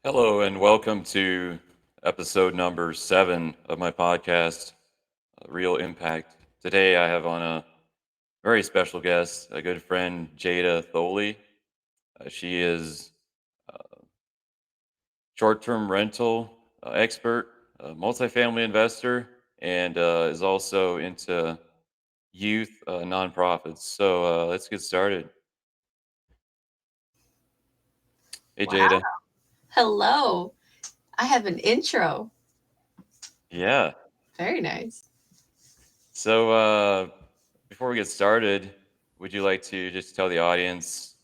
Hello and welcome to episode number 7 of my podcast, Real Impact. Today I have on a very special guest, a good friend, Jada Thoele. She is a short-term rental expert, a multifamily investor, and is also into youth nonprofits. So let's get started. Hey, Wow. Jada. Hello. I have an intro. Yeah. Very nice. So before we get started, would you like to just tell the audience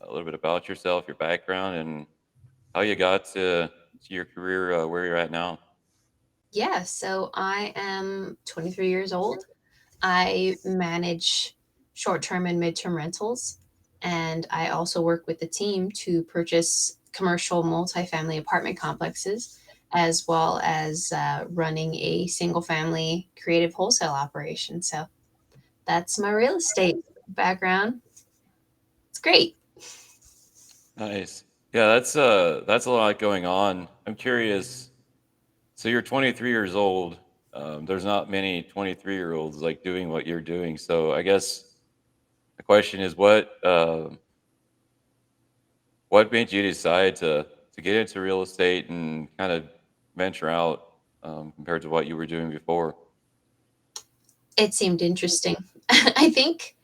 a little bit about yourself, your background, and how you got to your career where you're at now? Yeah, so I am 23 years old. I manage short term and midterm rentals, and I also work with the team to purchase commercial multifamily apartment complexes, as well as running a single family creative wholesale operation. So that's my real estate background. It's great. Nice. Yeah, that's a lot going on. I'm curious. So you're 23 years old. There's not many 23-year-olds like doing what you're doing. So I guess the question is, what made you decide to get into real estate and kind of venture out compared to what you were doing before? It seemed interesting. I think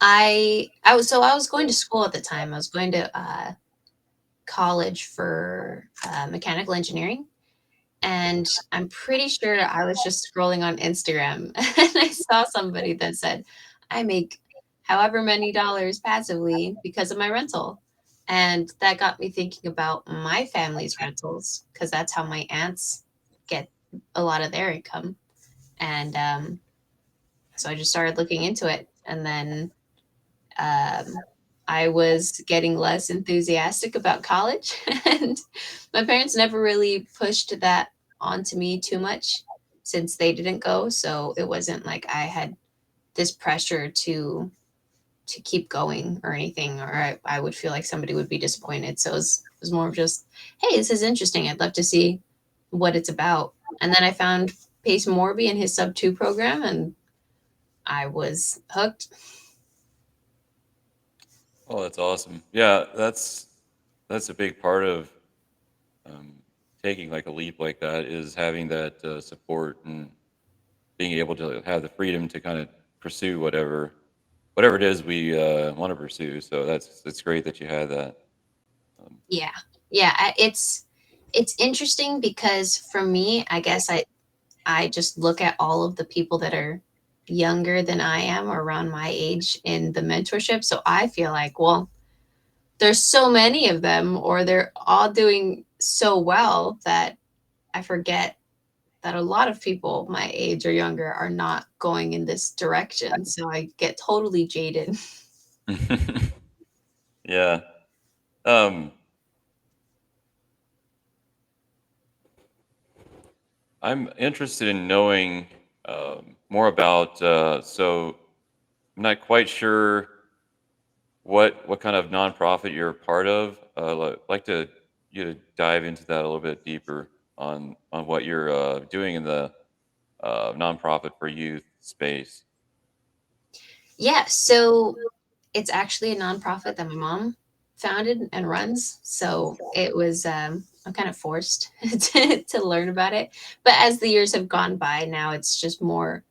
I was going to school at the time. I was going to college for mechanical engineering, and I'm pretty sure I was just scrolling on Instagram and I saw somebody that said, "I make however many dollars passively because of my rental." And that got me thinking about my family's rentals because that's how my aunts get a lot of their income. And so I just started looking into it, and then um, I was getting less enthusiastic about college, and my parents never really pushed that onto me too much since they didn't go. So it wasn't like I had this pressure to keep going or anything, or I would feel like somebody would be disappointed. So it was more of just, hey, this is interesting. I'd love to see what it's about. And then I found Pace Morby and his sub 2 program, and I was hooked. Oh, that's awesome. Yeah, that's a big part of um, taking like a leap like that is having that support and being able to have the freedom to kind of pursue whatever it is we want to pursue. So that's great that you had that. Um, Yeah. Yeah, it's interesting because for me, I guess I just look at all of the people that are younger than I am or around my age in the mentorship. So I feel like, well, there's so many of them or they're all doing so well that I forget that a lot of people my age or younger are not going in this direction. So I get totally jaded. yeah. Um, I'm interested in knowing more about. So I'm not quite sure what kind of nonprofit you're a part of. Like to you to dive into that a little bit deeper on what you're doing in the nonprofit for youth space. Yeah, so it's actually a nonprofit that my mom founded and runs. So it was I'm kind of forced to learn about it. But as the years have gone by, now it's just more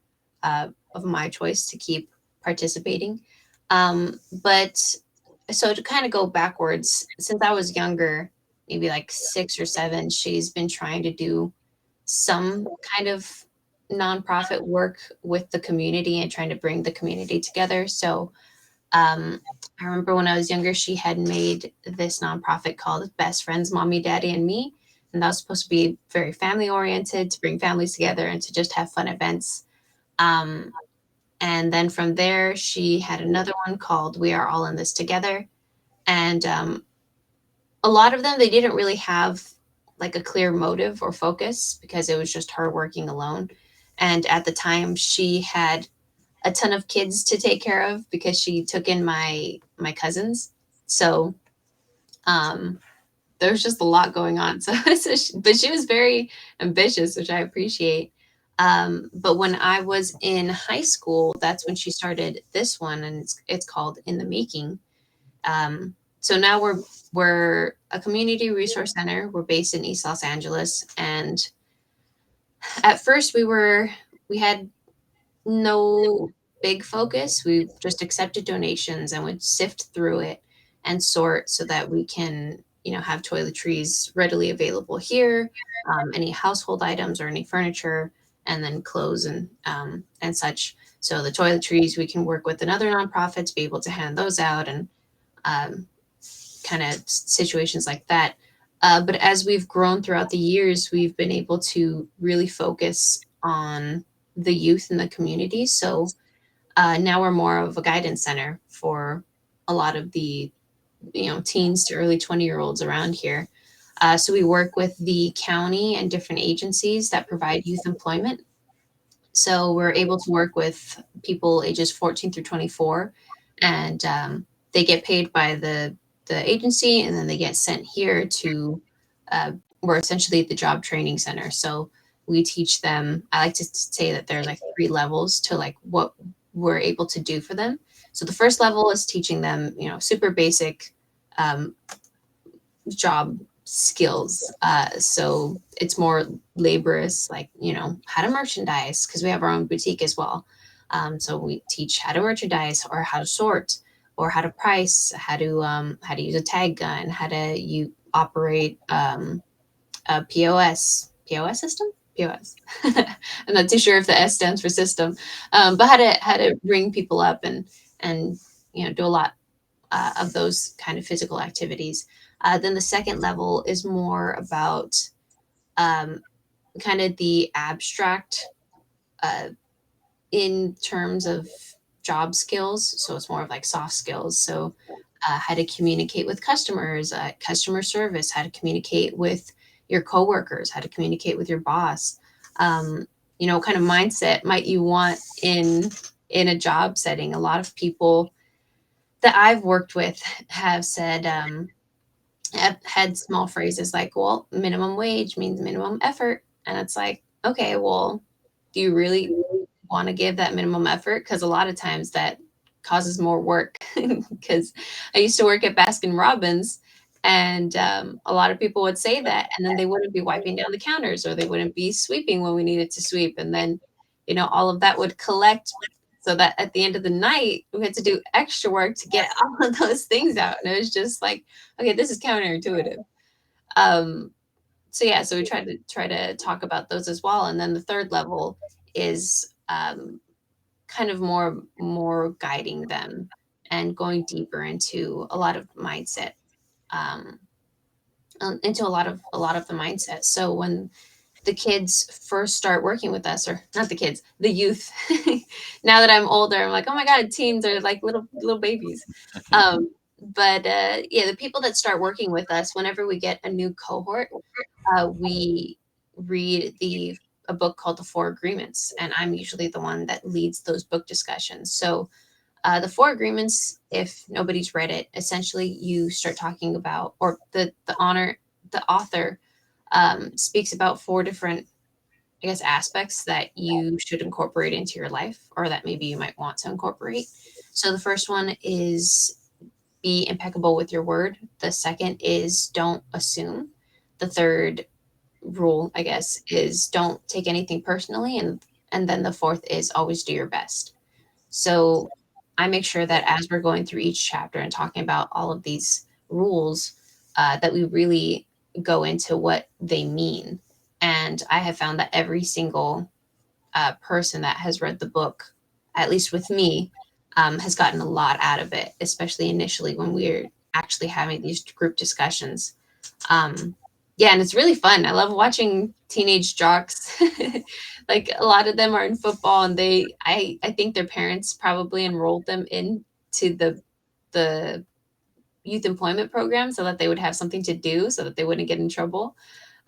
uh, of my choice to keep participating. But so to kind of go backwards, since I was younger, maybe like 6 or 7, she's been trying to do some kind of nonprofit work with the community and trying to bring the community together. So um, I remember when I was younger, she had made this nonprofit called Best Friends, Mommy, Daddy, and Me. And that was supposed to be very family oriented to bring families together and to just have fun events. Um, and then from there, she had another one called We Are All in This Together. And a lot of them, they didn't really have like a clear motive or focus because it was just her working alone. And at the time, she had a ton of kids to take care of because she took in my cousins. So um, there was just a lot going on. But she was very ambitious, which I appreciate. But when I was in high school, that's when she started this one, and it's called In the Making. So now we're a community resource center. We're based in East Los Angeles, and at first we had no big focus. We just accepted donations and would sift through it and sort so that we can, have toiletries readily available here, any household items or any furniture, and then clothes and such. So the toiletries, we can work with another nonprofit to be able to hand those out, and um, kind of situations like that. But as we've grown throughout the years, we've been able to really focus on the youth in the community. So now we're more of a guidance center for a lot of the teens to early 20-year-olds around here. So we work with the county and different agencies that provide youth employment. So we're able to work with people ages 14 through 24, and they get paid by the agency, and then they get sent here to. We're essentially the job training center. So we teach them. I like to say that there's like three levels to like what we're able to do for them. So the first level is teaching them, super basic um, job skills. So it's more laborious, like, how to merchandise, because we have our own boutique as well. So we teach how to merchandise, or how to sort, or how to price, how to use a tag gun, how to you operate a POS system. POS. I'm not too sure if the S stands for system, but how to ring people up and do a lot of those kind of physical activities. Then the second level is more about um, kind of the abstract uh, in terms of job skills. So it's more of like soft skills. So how to communicate with customers, customer service, how to communicate with your coworkers, how to communicate with your boss. What kind of mindset might you want in a job setting? A lot of people that I've worked with have said, have had small phrases like, well, minimum wage means minimum effort. And it's like, okay, well, do you really want to give that minimum effort? Because a lot of times that causes more work. Because I used to work at Baskin Robbins, and a lot of people would say that, and then they wouldn't be wiping down the counters, or they wouldn't be sweeping when we needed to sweep. And then, all of that would collect, so that at the end of the night, we had to do extra work to get all of those things out. And it was just like, okay, this is counterintuitive. Um, so yeah, so we try to talk about those as well. And then the third level is kind of more guiding them and going deeper into a lot of mindset, um, into a lot of the mindset. So when the kids first start working with us, or not the kids, the youth. Now that I'm older, I'm like, oh my god, teens are like little babies. Um, but yeah, the people that start working with us, whenever we get a new cohort, we read the a book called The Four Agreements, and I'm usually the one that leads those book discussions. So the Four Agreements, if nobody's read it, essentially you start talking about, or the author speaks about four different, I guess, aspects that you should incorporate into your life, or that maybe you might want to incorporate. So the first one is be impeccable with your word. The second is don't assume. The third rule, I guess, is don't take anything personally, and then the fourth is always do your best. So I make sure that as we're going through each chapter and talking about all of these rules, that we really go into what they mean. And I have found that every single person that has read the book, at least with me, has gotten a lot out of it, especially initially when we're actually having these group discussions. Um, yeah, and it's really fun. I love watching teenage jocks. Like a lot of them are in football, and I think their parents probably enrolled them into the youth employment program so that they would have something to do, so that they wouldn't get in trouble.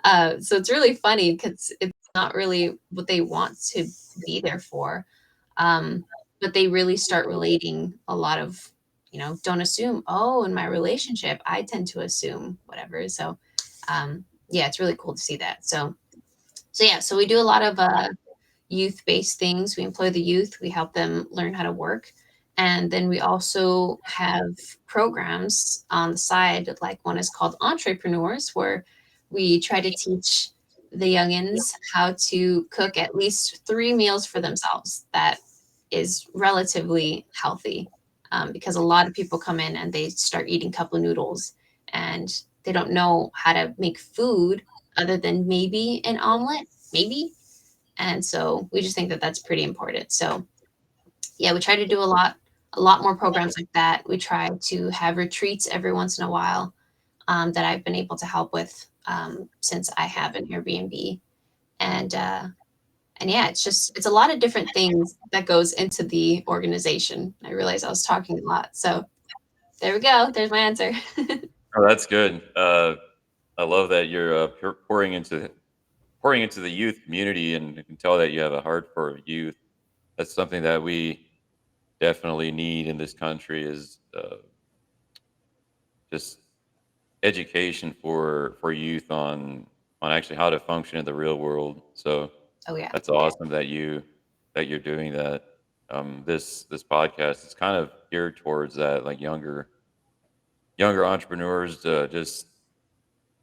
So it's really funny because it's not really what they want to be there for. Um, but they really start relating a lot of, don't assume, oh, in my relationship I tend to assume whatever. So yeah, it's really cool to see that. So yeah, so we do a lot of youth based things. We employ the youth, we help them learn how to work. And then we also have programs on the side, like one is called Entrepreneurs, where we try to teach the youngins how to cook at least 3 meals for themselves that is relatively healthy. Because a lot of people come in and they start eating cup of noodles and they don't know how to make food other than maybe an omelet, maybe. And so we just think that that's pretty important. So yeah, we try to do a lot more programs like that. We try to have retreats every once in a while, that I've been able to help with, since I have an Airbnb. And yeah, it's a lot of different things that goes into the organization. I realized I was talking a lot, so there we go. There's my answer. Oh, that's good. I love that you're pouring into the youth community, and you can tell that you have a heart for youth. That's something that we definitely need in this country is just education for youth on actually how to function in the real world. So Oh yeah. that's awesome that you're doing that. This podcast is kind of geared towards that, like younger entrepreneurs to just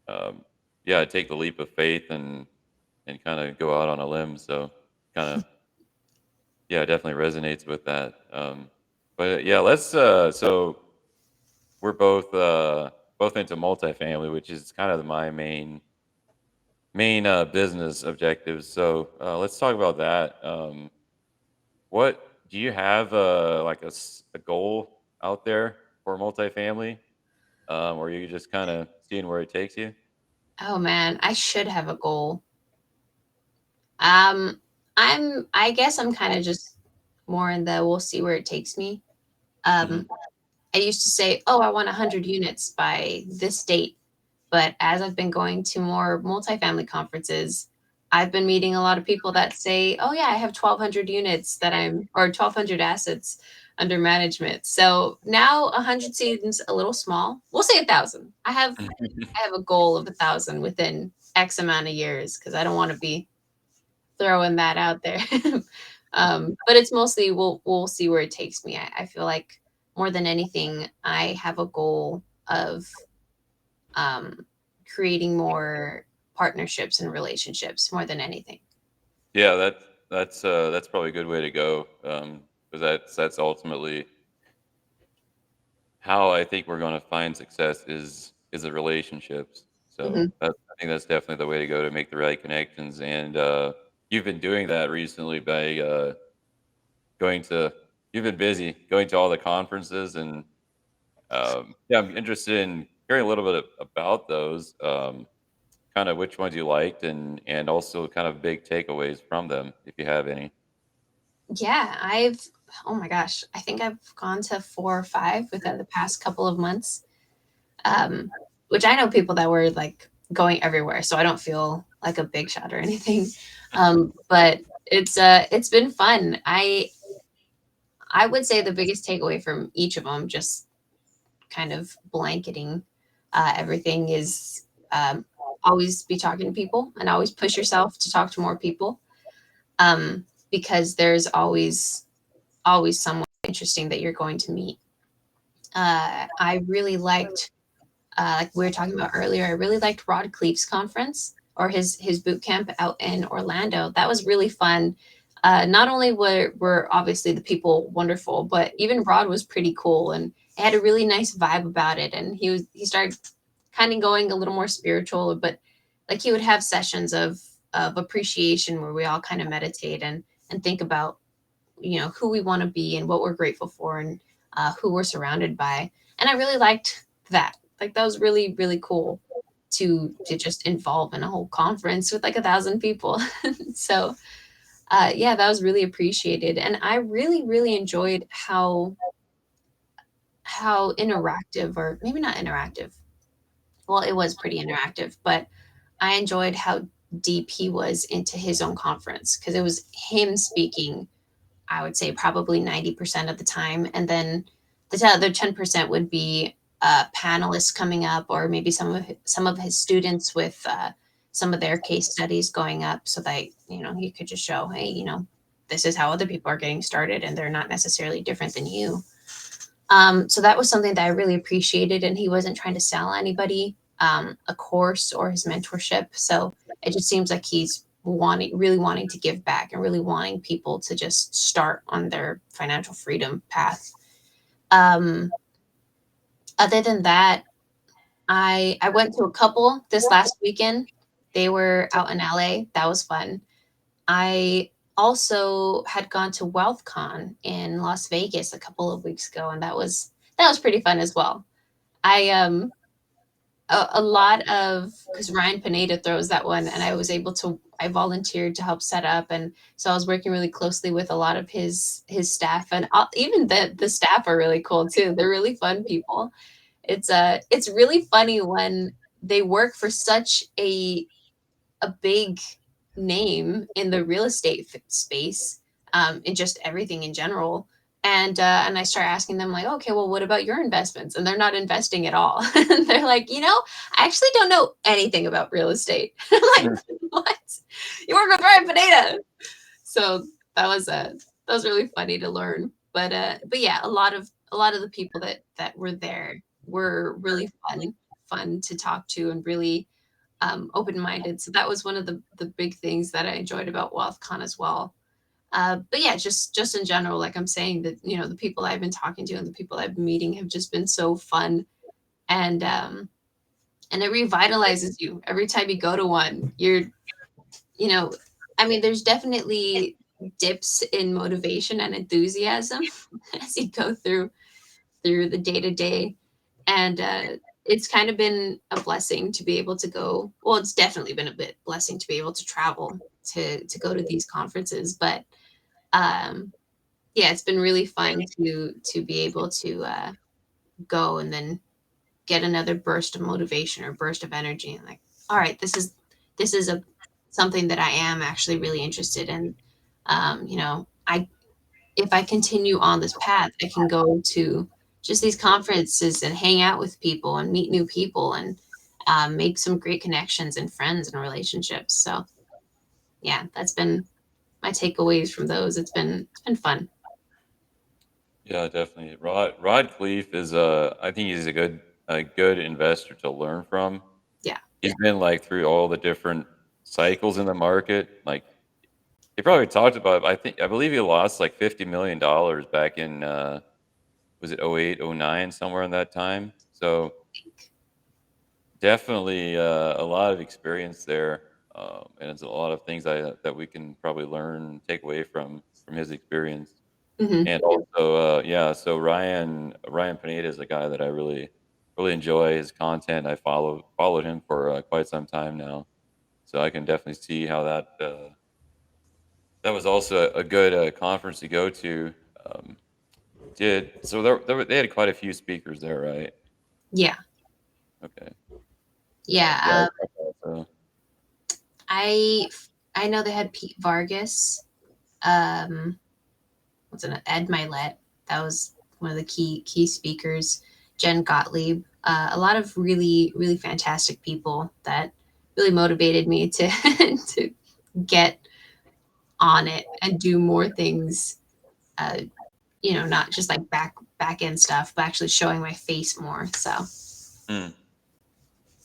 um, yeah, take the leap of faith and kind of go out on a limb. So kind of yeah, it definitely resonates with that. But yeah, let's so we're both into multifamily, which is kind of my main business objectives. So let's talk about that. What do you have like a goal out there for multifamily, or are you just kind of seeing where it takes you? Oh man, I should have a goal. Um, I guess I'm kind of just more in the we'll see where it takes me. Hmm. Um, I used to say, oh, I want 100 units by this date. But as I've been going to more multifamily conferences, I've been meeting a lot of people that say, oh, yeah, I have 1,200 units or 1,200 assets under management. So now 100 seems a little small. We'll say 1,000. I have a goal of 1,000 within X amount of years because I don't want to be throwing that out there. But it's mostly we'll see where it takes me. I feel like more than anything, I have a goal of um, creating more partnerships and relationships more than anything. Yeah, that's probably a good way to go, because that's ultimately how I think we're going to find success is the relationships. So Hmm. I think that's definitely the way to go to make the right connections. And you've been doing that recently by going to. You've been busy going to all the conferences, and yeah, I'm interested in hearing a little bit about those. Kind of which ones you liked, and also kind of big takeaways from them, if you have any. Yeah, oh my gosh, I think I've gone to 4 or 5 within the past couple of months. Um, which I know people that were like going everywhere, so I don't feel like a big shot or anything. But it's been fun. I would say the biggest takeaway from each of them, just kind of blanketing everything, is always be talking to people and always push yourself to talk to more people, because there's always someone interesting that you're going to meet. I really liked, like we were talking about earlier, I really liked Rod Cleef's conference or his boot camp out in Orlando. That was really fun. Not only were obviously the people wonderful, but even Rod was pretty cool and it had a really nice vibe about it. And he started kind of going a little more spiritual, but like he would have sessions of appreciation where we all kind of meditate and think about who we want to be and what we're grateful for, and who we're surrounded by. And I really liked that. Like that was really really cool to just involve in a whole conference with like 1,000 people. So yeah, that was really appreciated, and I really really enjoyed how interactive, or maybe not interactive, well, it was pretty interactive, but I enjoyed how deep he was into his own conference because it was him speaking, I would say probably 90% of the time. And then the other 10% would be panelists coming up, or maybe some of his students with some of their case studies going up, so that you could just show, hey, this is how other people are getting started, and they're not necessarily different than you. So that was something that I really appreciated, and he wasn't trying to sell anybody a course or his mentorship. So it just seems like he's really wanting to give back, and really wanting people to just start on their financial freedom path. Um, Other than that, I went to a couple this last weekend. They were out in LA. That was fun. I also had gone to WealthCon in Las Vegas a couple of weeks ago, and that was pretty fun as well. I a lot of because Ryan Pineda throws that one, and I volunteered to help set up, and so I was working really closely with a lot of his staff, and even the staff are really cool too. They're really fun people. It's really funny when they work for such a big name in the real estate space, in just everything in general. And I start asking them, like, okay, well, what about your investments? And they're not investing at all. And they're like, I actually don't know anything about real estate. I'm like, what? You work with Ryan Pineda? So that was that was really funny to learn. But yeah, a lot of the people that were there were really fun to talk to, and really open minded. So that was one of the big things that I enjoyed about WealthCon as well. But yeah, just in general, like I'm saying, that the people I've been talking to and the people I've been meeting have just been so fun, and and it revitalizes you every time you go to one. You know, I mean, there's definitely dips in motivation and enthusiasm as you go through the day to day, and it's kind of been a blessing to be able to go. Well, it's definitely been a bit blessing to be able to travel to go to these conferences, but um, yeah, it's been really fun to be able to go and then get another burst of motivation or burst of energy, and like, all right, this is a something that I am actually really interested in. I If I continue on this path, I can go to just these conferences and hang out with people and meet new people, and make some great connections and friends and relationships. So yeah, that's been my takeaways from those. It's been fun. Yeah, definitely. Rod Cleef is I think he's a good investor to learn from. Yeah. He's been like through all the different cycles in the market. Like he probably talked about, I believe he lost like $50 million back in was it 08, 09, somewhere in that time. So definitely a lot of experience there. And it's a lot of things that we can probably learn and take away from his experience. Hmm. And also, yeah, so Ryan Pineda is a guy that I really enjoy his content. I followed him for quite some time now, so I can definitely see how that was also a good conference to go to. Um, did so they had quite a few speakers there, right? Yeah. Okay, Yeah. yeah, I thought so. I I know they had Pete Vargas. Um, what's it? Ed Milet. That was one of the key speakers. Jen Gottlieb. A lot of really fantastic people that really motivated me to to get on it and do more things. Uh, not just like back end stuff, but actually showing my face more. So Hmm.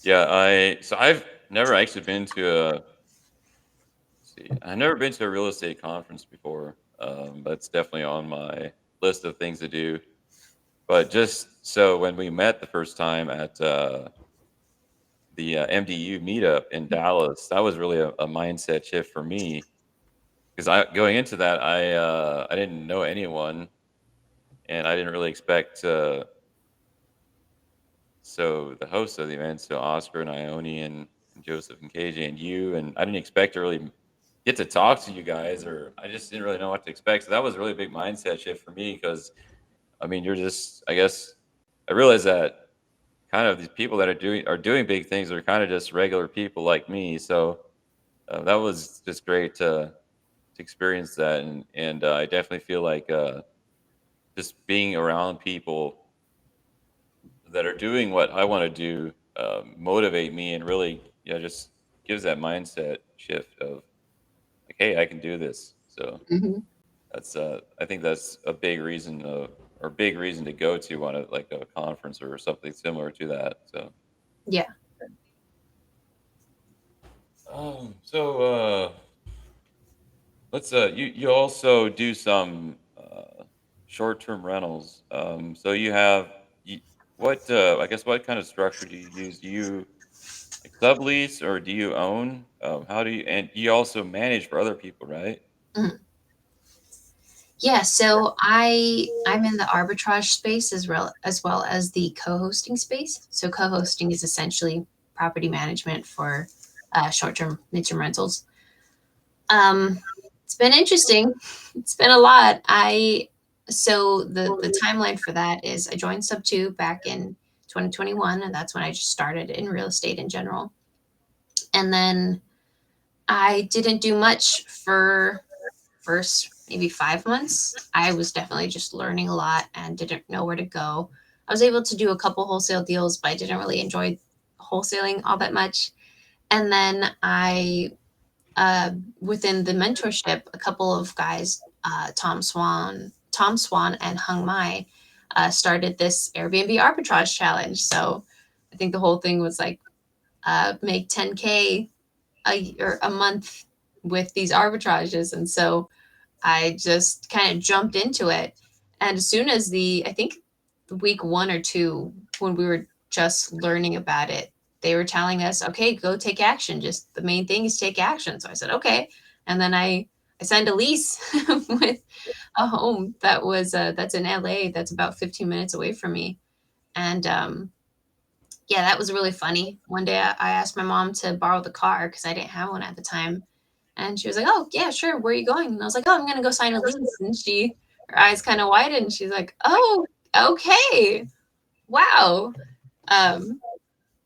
Yeah, I've never actually been to I've never been to a real estate conference before. But it's definitely on my list of things to do. But just so when we met the first time at the MDU meetup in Dallas, that was really a mindset shift for me because I going into that I didn't know anyone and I didn't really expect so the hosts of the event, so Oscar and Ione and Joseph and KJ and you, and I didn't expect to really get to talk to you guys, or I just didn't really know what to expect. So that was a really big mindset shift for me because I mean, you're just I guess I realized that kind of these people that are doing big things are kind of just regular people like me. So that was just great to experience that, and I definitely feel like just being around people that are doing what I want to do motivate me and really, just gives that mindset shift of like, hey, I can do this. So Hmm. I think that's a big reason or big reason to go to on a conference or something similar to that. So Yeah. so let's you also do some short-term rentals. So you have you, what I guess what kind of structure do you use? Do you like sublease or do you own? How do you and you also manage for other people, right? Mhm. Yeah, so I'm in the arbitrage space as well as the co-hosting space. So co-hosting is essentially property management for short-term, mid-term rentals. Um, it's been interesting. It's been a lot. I so the timeline for that is I joined Sub Two back in 2021, and that's when I just started in real estate in general. And then I didn't do much for first maybe 5 months. I was definitely just learning a lot and didn't know where to go. I was able to do a couple wholesale deals, but I didn't really enjoy wholesaling all that much. And then within the mentorship, a couple of guys, Tom Swan, and Hung Mai, started this Airbnb arbitrage challenge. So I think the whole thing was like make 10K or a month with these arbitrages, and so I just kind of jumped into it. And as soon as I think week 1 or 2, when we were just learning about it, they were telling us, okay, go take action. Just the main thing is take action. So I said, okay. And then I signed a lease with a home that's in LA, that's about 15 minutes away from me. And yeah, that was really funny. One day I asked my mom to borrow the car because I didn't have one at the time. And she was like, "Oh, yeah, sure. Where are you going?" And I was like, "Oh, I'm gonna go sign a lease." And her eyes kind of widened. And she's like, "Oh, okay, wow." Um,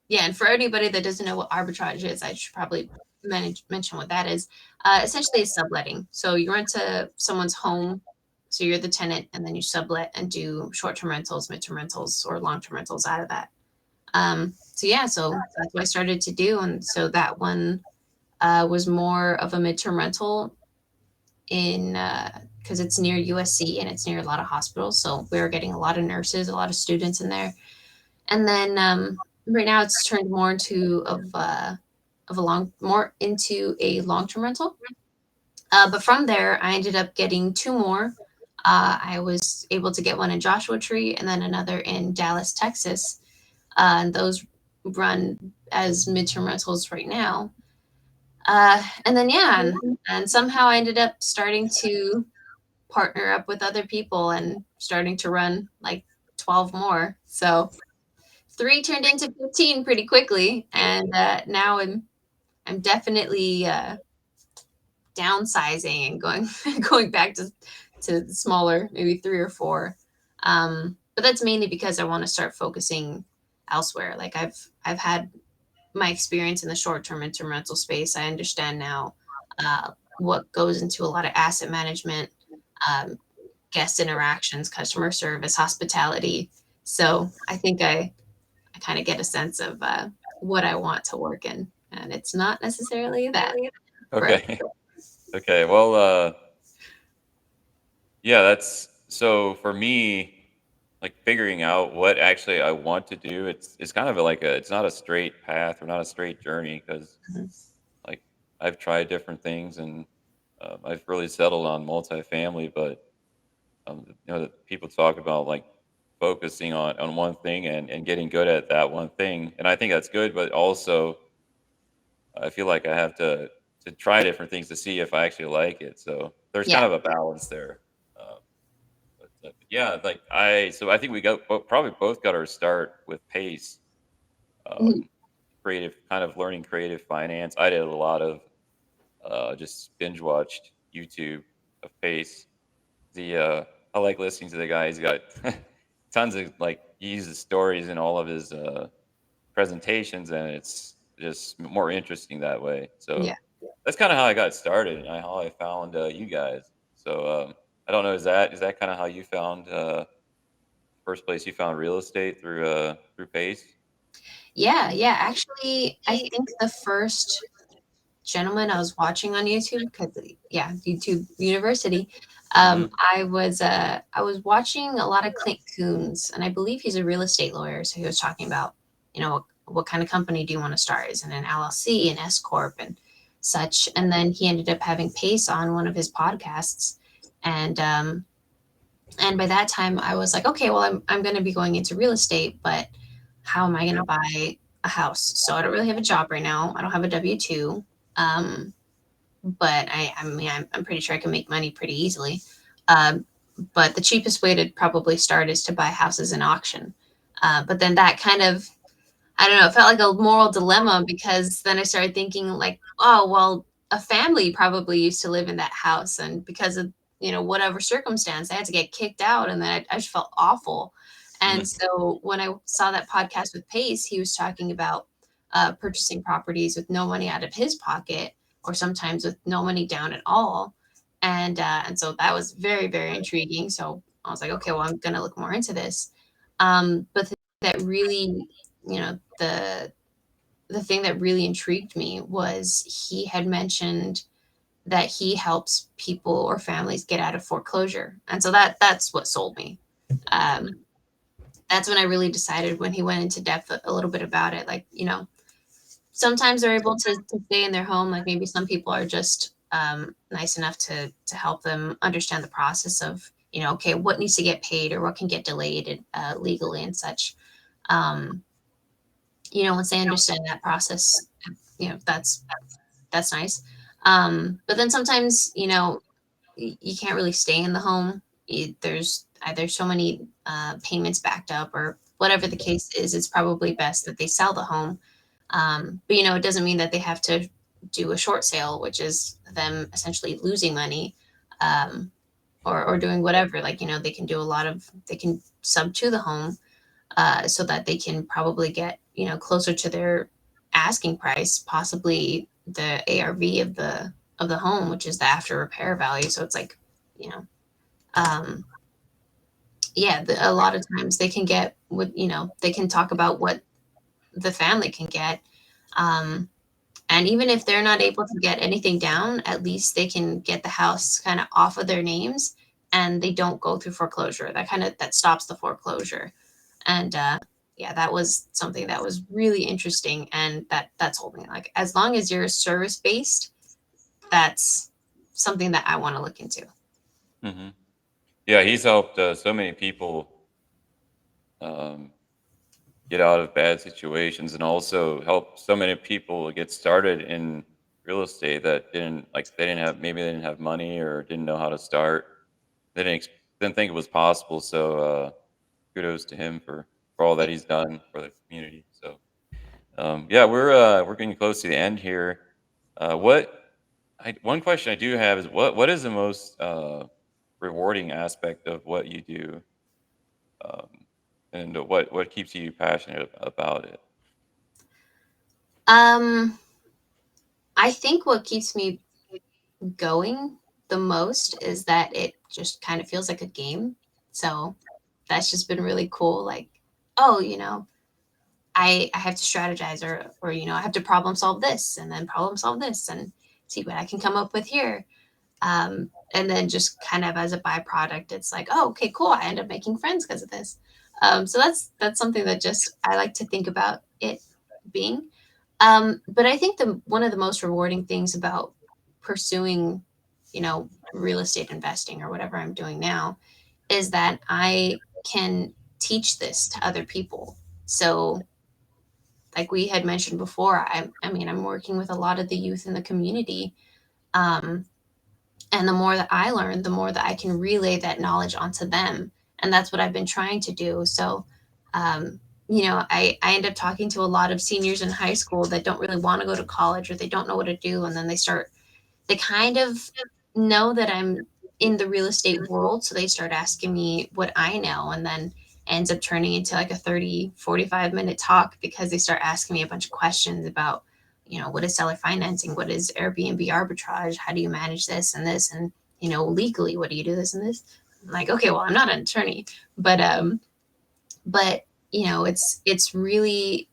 yeah. And for anybody that doesn't know what arbitrage is, I should probably mention what that is. Essentially, it's subletting. So you rent to someone's home, so you're the tenant, and then you sublet and do short-term rentals, mid-term rentals, or long-term rentals out of that. So yeah, so that's what I started to do, and so that one was more of a midterm rental in because it's near USC and it's near a lot of hospitals. So we were getting a lot of nurses, a lot of students in there. And then right now it's turned more into a long term rental. But from there, I ended up getting two more. I was able to get one in Joshua Tree and then another in Dallas, Texas. And those run as midterm rentals right now. And then yeah, and somehow I ended up starting to partner up with other people and starting to run like 12 more. So three turned into 15 pretty quickly, and now I'm definitely downsizing and going going back to smaller, maybe three or four. But that's mainly because I want to start focusing elsewhere. Like I've had my experience in the short term and term rental space. I understand now what goes into a lot of asset management, um, guest interactions, customer service, hospitality. So I think I kind of get a sense of what I want to work in, and it's not necessarily that for Okay. Okay. Well, yeah, that's so for me, like figuring out what actually I want to do. It's kind of like a it's not a straight path or not a straight journey because Mhm. like I've tried different things and I've really settled on multifamily, but that people talk about like focusing on one thing and getting good at that one thing, and I think that's good, but also I feel like I have to try different things to see if I actually like it. So there's Yeah. kind of a balance there. Um, but yeah, like I think we probably both got our start with Pace, Mhm. creative kind of learning creative finance. I did a lot of just binge watched YouTube of Pace. The I like listening to the guy. He's got tons of like he uses stories in all of his presentations, and it's just more interesting that way. So Yeah. that's kind of how I got started and how I found you guys. So I don't know. Is that kind of how you found first place you found real estate through Pace? Yeah, yeah. Actually, I think the first gentleman I was watching on YouTube, because yeah, YouTube University. Mm-hmm. I was watching a lot of Clint Coons, and I believe he's a real estate lawyer. So he was talking about, what kind of company do you want to start? Is it an LLC, an S corp, and such? And then he ended up having Pace on one of his podcasts, and by that time I was like, okay, well, I'm going to be going into real estate, but how am I going to buy a house? So I don't really have a job right now. I don't have a W-2. Um, but I mean, I'm pretty sure I can make money pretty easily. Um, but the cheapest way to probably start is to buy houses in auction. But then that kind of, I don't know, it felt like a moral dilemma, because then I started thinking like, oh, well, a family probably used to live in that house, and because of, whatever circumstance, they had to get kicked out, and then I just felt awful. And Mm-hmm. so when I saw that podcast with Pace, he was talking about purchasing properties with no money out of his pocket, or sometimes with no money down at all. And so that was very, very intriguing. So I was like, okay, well, I'm gonna look more into this. But that really, the thing that really intrigued me was he had mentioned that he helps people or families get out of foreclosure, and so that's what sold me. Um, that's when I really decided, when he went into depth a little bit about it, like, sometimes they're able to stay in their home. Like maybe some people are just nice enough to help them understand the process of, okay, what needs to get paid or what can get delayed legally and such. Um, once they understand that process, that's nice. But then sometimes, you can't really stay in the home. There's either so many payments backed up, or whatever the case is. It's probably best that they sell the home. But it doesn't mean that they have to do a short sale, which is them essentially losing money, um, or doing whatever. Like, they can do they can sub to the home, so that they can probably get, closer to their asking price, possibly the ARV of the home, which is the after repair value. So it's like, you know, um, yeah, a lot of times they can get what, they can talk about what the family can get. Um, and even if they're not able to get anything down, at least they can get the house kind of off of their names, and they don't go through foreclosure. That stops the foreclosure. And yeah, that was something that was really interesting, and that told me, like, as long as you're service based, that's something that I want to look into. Mm-hmm. Yeah, he's helped so many people um, get out of bad situations, and also help so many people get started in real estate that they didn't have money or didn't know how to start. Didn't think it was possible. So kudos to him for all that he's done for the community. So yeah, we're getting close to the end here. One question I do have is what is the most rewarding aspect of what you do, um, and what keeps you passionate about it? um I think what keeps me going the most is that it just kind of feels like a game. So that's just been really cool. Like, oh, I have to strategize, or I have to problem solve this, and then problem solve this, and see what I can come up with here. And then just kind of as a byproduct, it's like, oh, okay, cool, I end up making friends because of this. So that's something that just I like to think about it being. But I think the one of the most rewarding things about pursuing, real estate investing or whatever I'm doing now, is that I can teach this to other people. So, like we had mentioned before, I mean, I'm working with a lot of the youth in the community. Um, and the more that I learn, the more that I can relay that knowledge onto them. And that's what I've been trying to do. So, um, I end up talking to a lot of seniors in high school that don't really want to go to college, or they don't know what to do. And then they kind of know that I'm in the real estate world. So they start asking me what I know, and then ends up turning into like a 30-45 minute talk, because they start asking me a bunch of questions about, what is seller financing? What is Airbnb arbitrage? How do you manage this and this? And legally, what do you do, this and this? I'm like, okay, well, I'm not an attorney, but it's really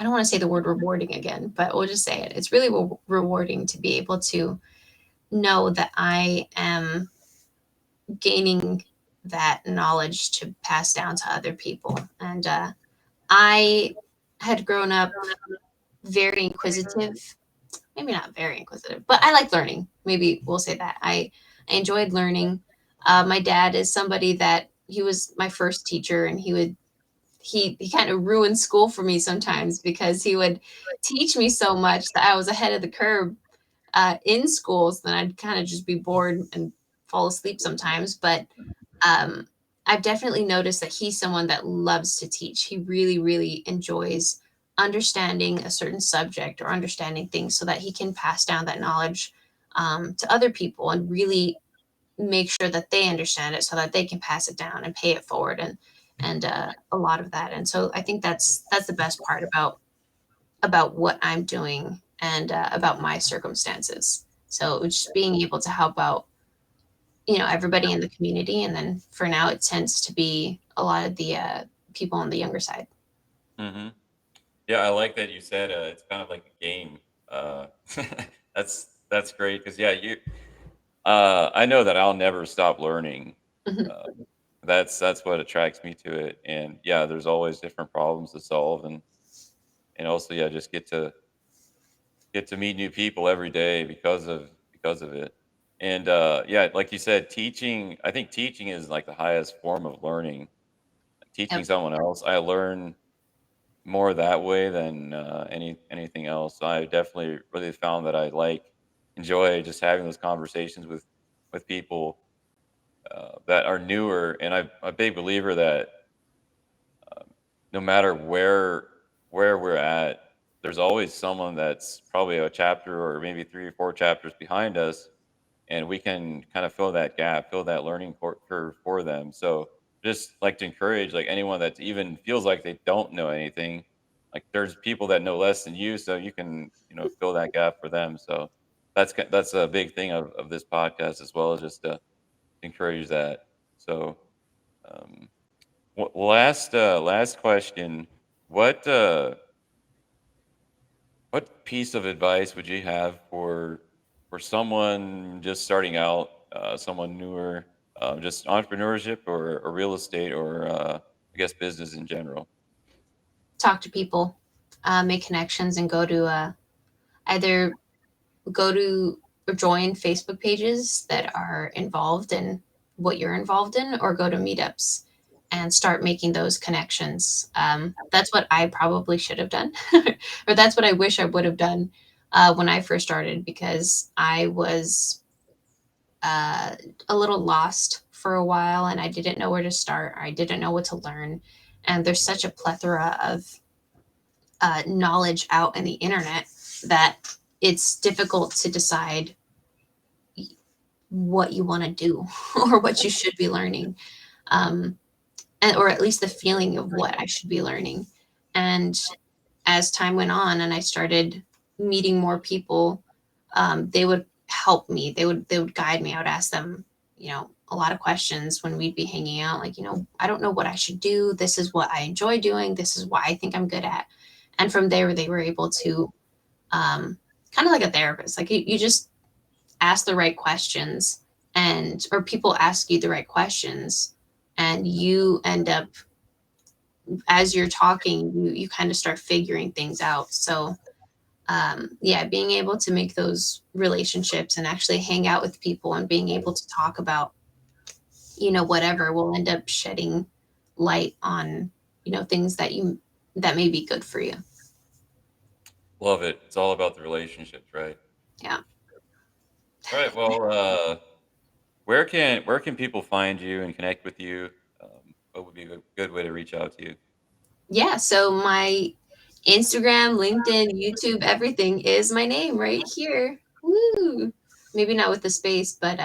I don't want to say the word rewarding again, but we'll just say it. It's really rewarding to be able to know that I am gaining that knowledge to pass down to other people. And I had grown up very inquisitive, maybe not very inquisitive, but I like learning. Maybe we'll say that. I enjoyed learning. My dad is somebody that he was my first teacher, and he kind of ruined school for me sometimes because he would teach me so much that I was ahead of the curve in schools. Then I'd kind of just be bored and fall asleep sometimes. But um, I've definitely noticed that he's someone that loves to teach. He really, really enjoys understanding a certain subject or understanding things so that he can pass down that knowledge to other people and really make sure that they understand it so that they can pass it down and pay it forward and a lot of that. And so I think that's the best part about what I'm doing and about my circumstances. So just being able to help out everybody in the community, and then for now it tends to be a lot of the people on the younger side. Hmm. Yeah, I like that you said it's kind of like a game. Uh, that's great because yeah, you. I know that I'll never stop learning. Mhm. Uh, that's what attracts me to it, and yeah, there's always different problems to solve, and also yeah, just get to meet new people every day because of it. And yeah, like you said, teaching. I think teaching is like the highest form of learning. Teaching Yep. someone else, I learn more that way than anything else. So I definitely really found that I enjoy just having those conversations with people that are newer, and I'm a big believer that no matter where we're at, there's always someone that's probably a chapter or maybe 3 or 4 chapters behind us, and we can kind of fill that gap, fill that learning curve for them. So just like to encourage like anyone that even feels like they don't know anything, like there's people that know less than you, so you can fill that gap for them. So that's a big thing of this podcast as well, as just to encourage that. So um, last question, what what piece of advice would you have for someone just starting out, someone newer, just entrepreneurship or real estate or I guess business in general? Talk to people, make connections, and go to either go to or join Facebook pages that are involved in what you're involved in, or go to meetups and start making those connections. That's what I probably should have done, or that's what I wish I would have done when I first started, because I was uh, a little lost for a while and I didn't know where to start. I didn't know what to learn. And there's such a plethora of knowledge out in the internet that it's difficult to decide what you want to do or what you should be learning, um, or at least the feeling of what I should be learning. And as time went on and I started meeting more people, they would help me. They would guide me. I would ask them, a lot of questions when we'd be hanging out. Like, I don't know what I should do. This is what I enjoy doing. This is what I think I'm good at. And from there, they were able to, kind of like a therapist. Like you just ask the right questions, and or people ask you the right questions, and you end up, as you're talking, you kind of start figuring things out. So yeah, being able to make those relationships and actually hang out with people and being able to talk about whatever will end up shedding light on things that may be good for you. Love it. It's all about the relationships, right? Yeah. All right. Well, where can people find you and connect with you? What would be a good way to reach out to you? Yeah, so my Instagram, LinkedIn, YouTube, everything is my name right here. Woo! Maybe not with the space, but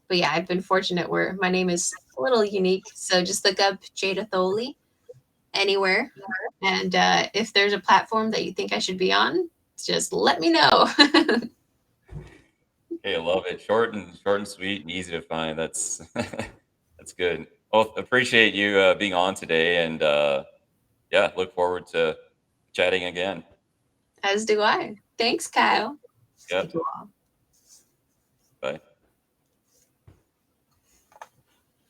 yeah, I've been fortunate where my name is a little unique. So just look up Jada Thoele anywhere. And if there's a platform that you think I should be on, just let me know. Okay, I love it. Short and sweet and easy to find. That's that's good. Well, appreciate you being on today, and yeah, look forward to chatting again. As do I. Thanks, Kyle. Yep. Thank you all. Bye.